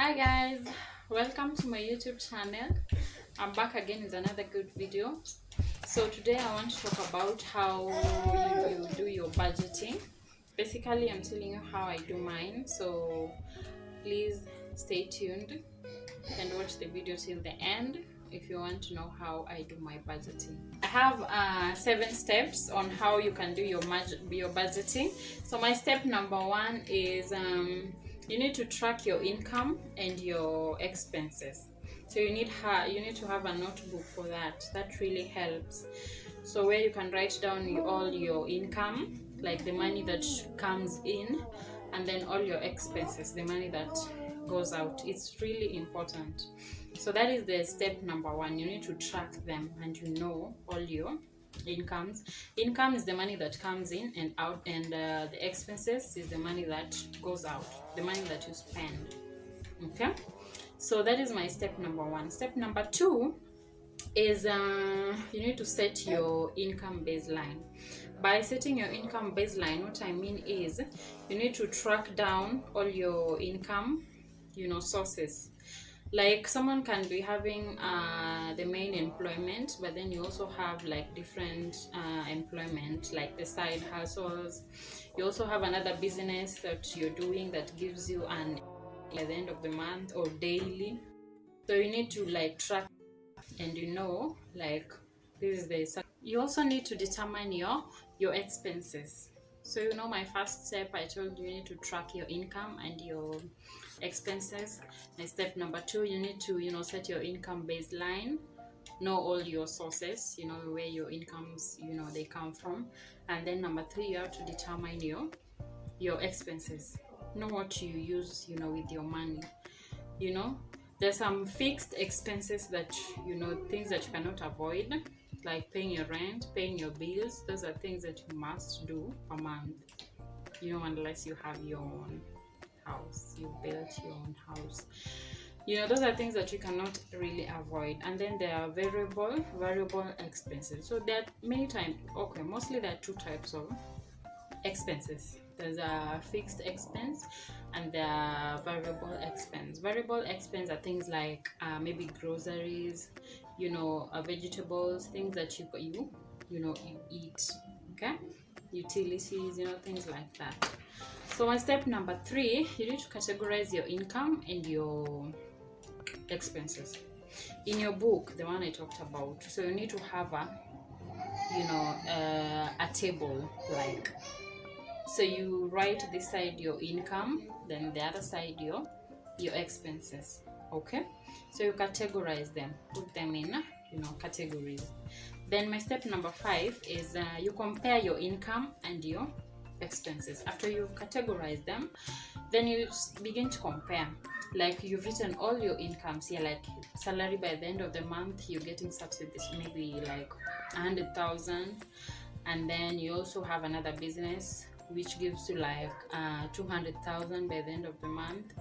Hi guys, welcome to my YouTube channel. I'm back again with another good video. So today I want to talk about how you do your budgeting. Basically, I'm telling you how I do mine. So please stay tuned and watch the video till the end if you want to know how I do my budgeting. I have 7 steps on how you can do your budgeting. So my step number 1 is you need to track your income and your expenses. So you need to have a notebook for that. That really helps. So where you can write down all your income, like the money that comes in, and then all your expenses, the money that goes out. It's really important. So that is the step number 1. You need to track them and you know all your incomes. Income is the money that comes in and out, and the expenses is the money that goes out, the money that you spend. Okay, so that is my step number 1. Step number 2 is you need to set your income baseline. By setting your income baseline, what I mean is you need to track down all your income, sources. Like someone can be having the main employment, but then you also have like different employment, like the side hustles. You also have another business that you're doing that gives you an at the end of the month or daily. So you need to like track, and like this is the. You also need to determine your expenses. So my first step, I told you need to track your income and your expenses. And step number 2, you need to set your income baseline, know all your sources, where your incomes they come from. And then number 3, you have to determine your expenses, know what you use with your money. There's some fixed expenses that things that you cannot avoid, like paying your rent, paying your bills. Those are things that you must do per month, unless you have your own house, you built your own house. Those are things that you cannot really avoid. And then there are variable expenses. So there are mostly there are 2 types of expenses. There's a fixed expense and there are variable expense. Variable expense are things like maybe groceries, vegetables, things that you eat, okay, utilities, things like that. So my step number 3, you need to categorize your income and your expenses in your book, the one I talked about. So you need to have a table, like, so you write this side your income, then the other side your expenses. Okay, so you categorize them, put them in categories. Then my step number 5 is you compare your income and your expenses. After you've categorized them, then you begin to compare. Like you've written all your incomes here, like salary by the end of the month, you're getting subsidies, maybe like 100,000, and then you also have another business which gives you like 200,000 by the end of the month.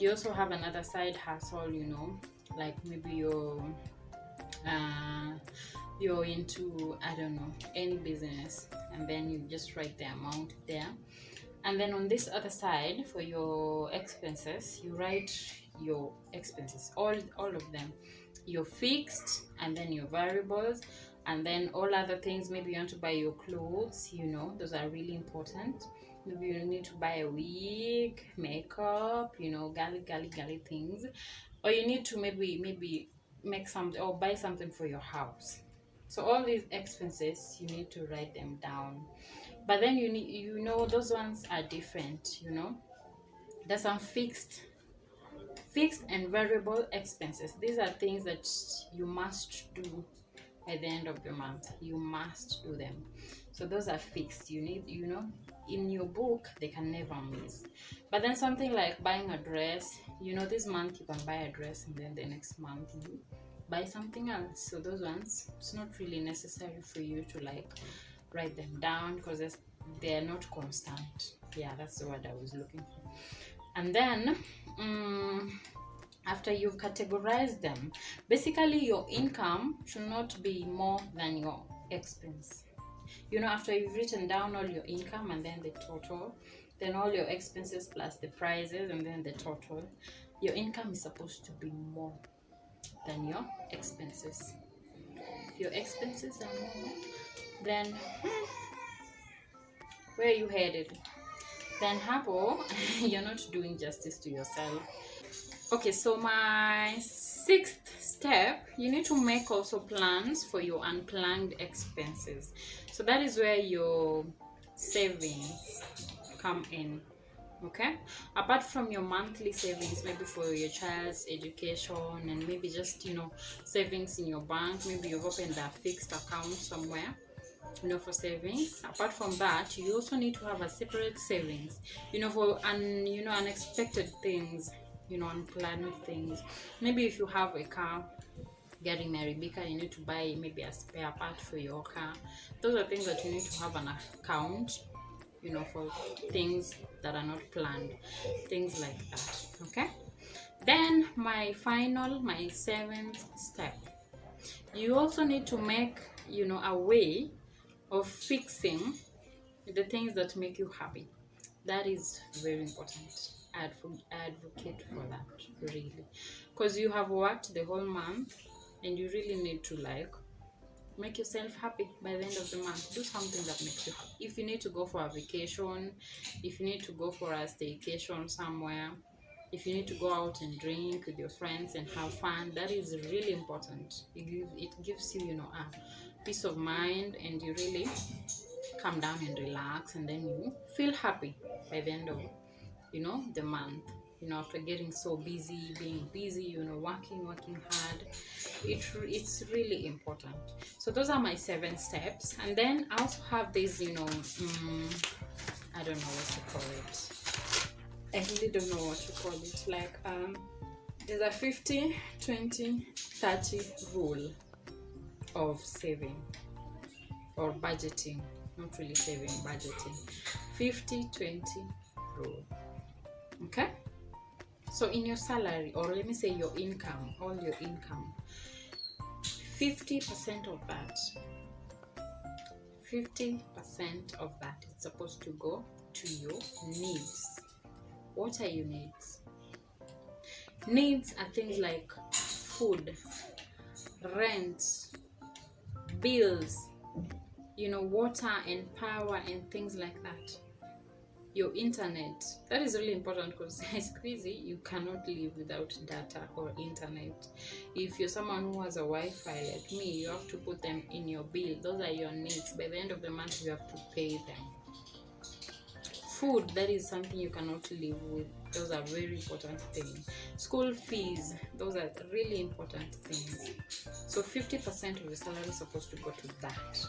You also have another side hustle, like maybe you're into, I don't know, any business, and then you just write the amount there. And then on this other side, for your expenses, you write your expenses, all of them, your fixed and then your variables, and then all other things. Maybe you want to buy your clothes, those are really important. Maybe you need to buy a wig, makeup, galley things, or you need to maybe make something or buy something for your house. So all these expenses, you need to write them down. But then you need, those ones are different. There's some fixed and variable expenses. These are things that you must do at the end of the month. You must do them. So those are fixed. You need, in your book, they can never miss. But then something like buying a dress, this month you can buy a dress, and then the next month you buy something else. So those ones, it's not really necessary for you to like write them down, because they're not constant. Yeah, that's the word I was looking for. And then after you've categorized them, basically your income should not be more than your expense. After you've written down all your income and then the total, then all your expenses plus the prices and then the total, your income is supposed to be more than your expenses. If your expenses are more, then where are you headed? Then hapo, you're not doing justice to yourself. Okay, so my sixth step, you need to make also plans for your unplanned expenses. So that is where your savings come in. Okay, apart from your monthly savings, maybe for your child's education, and maybe just savings in your bank, maybe you've opened a fixed account somewhere for savings. Apart from that, you also need to have a separate savings for unexpected things, unplanned things. Maybe if you have a car getting a Rebecca, you need to buy maybe a spare part for your car. Those are things that you need to have an account for things that are not planned, things like that. Okay, then my seventh step, you also need to make a way of fixing the things that make you happy. That is very important. I advocate for that, really, because you have worked the whole month and you really need to make yourself happy by the end of the month. Do something that makes you happy. If you need to go for a vacation, if you need to go for a staycation somewhere, if you need to go out and drink with your friends and have fun, that is really important. It gives you a peace of mind, and you really calm down and relax, and then you feel happy by the end of the month. After getting so busy, being busy, working hard, it's really important. So those are my 7 steps. And then I also have this I don't know what to call it. I really don't know what to call it. Like there's a 50-20-30 rule of saving or budgeting. Not really saving, budgeting. 50-20 rule. Okay, so in your salary, or let me say your income, all your income, 50% of that is supposed to go to your needs. What are your needs? Needs are things like food, rent, bills, water and power and things like that. Your internet, that is really important, because it's crazy, you cannot live without data or internet. If you're someone who has a Wi-Fi like me, you have to put them in your bill. Those are your needs. By the end of the month, you have to pay them. Food, that is something you cannot live with. Those are very important things. School fees, those are really important things. So 50% of your salary is supposed to go to that.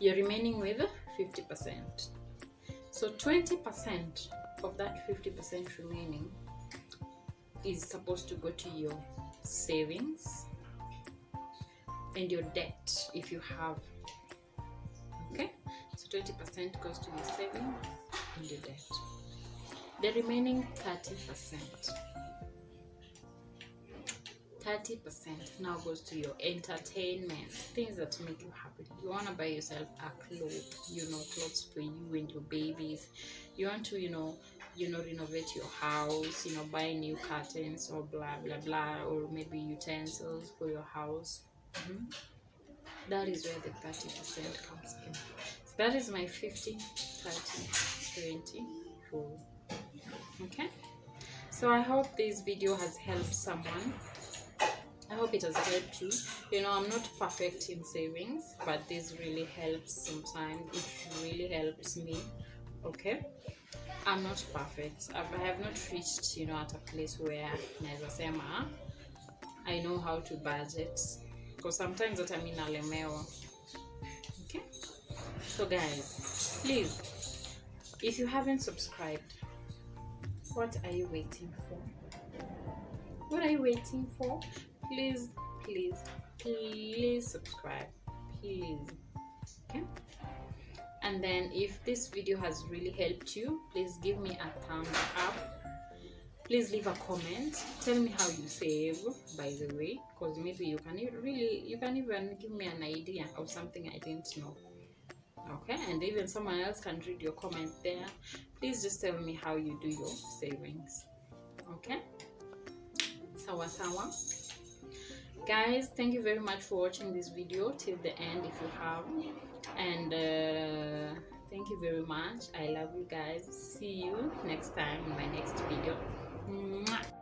You're remaining with 50%. So 20% of that 50% remaining is supposed to go to your savings and your debt, if you have. Okay, so 20% goes to your savings and your debt. The remaining 30% now goes to your entertainment, things that make you happy. You want to buy yourself a clothes, clothes for you and your babies. You want to, renovate your house, buy new curtains or blah, blah, blah, or maybe utensils for your house. That is where the 30% comes in. So that is my 50-30-20 rule. Okay? So I hope this video has helped someone. I hope it has helped you. I'm not perfect in savings, but this really helps sometimes. It really helps me. Okay? I'm not perfect. I have not reached, at a place where I know how to budget. Because sometimes that I'm in a lemeo. Okay? So guys, please, if you haven't subscribed, what are you waiting for? What are you waiting for? Please subscribe, please. Okay, and then if this video has really helped you, please give me a thumbs up. Please leave a comment. Tell me how you save, by the way, because maybe you can even give me an idea of something I didn't know. Okay, and even someone else can read your comment there. Please just tell me how you do your savings. Okay, sawa sawa. Guys, thank you very much for watching this video till the end if you have, and thank you very much. I love you guys. See you next time in my next video. Mwah.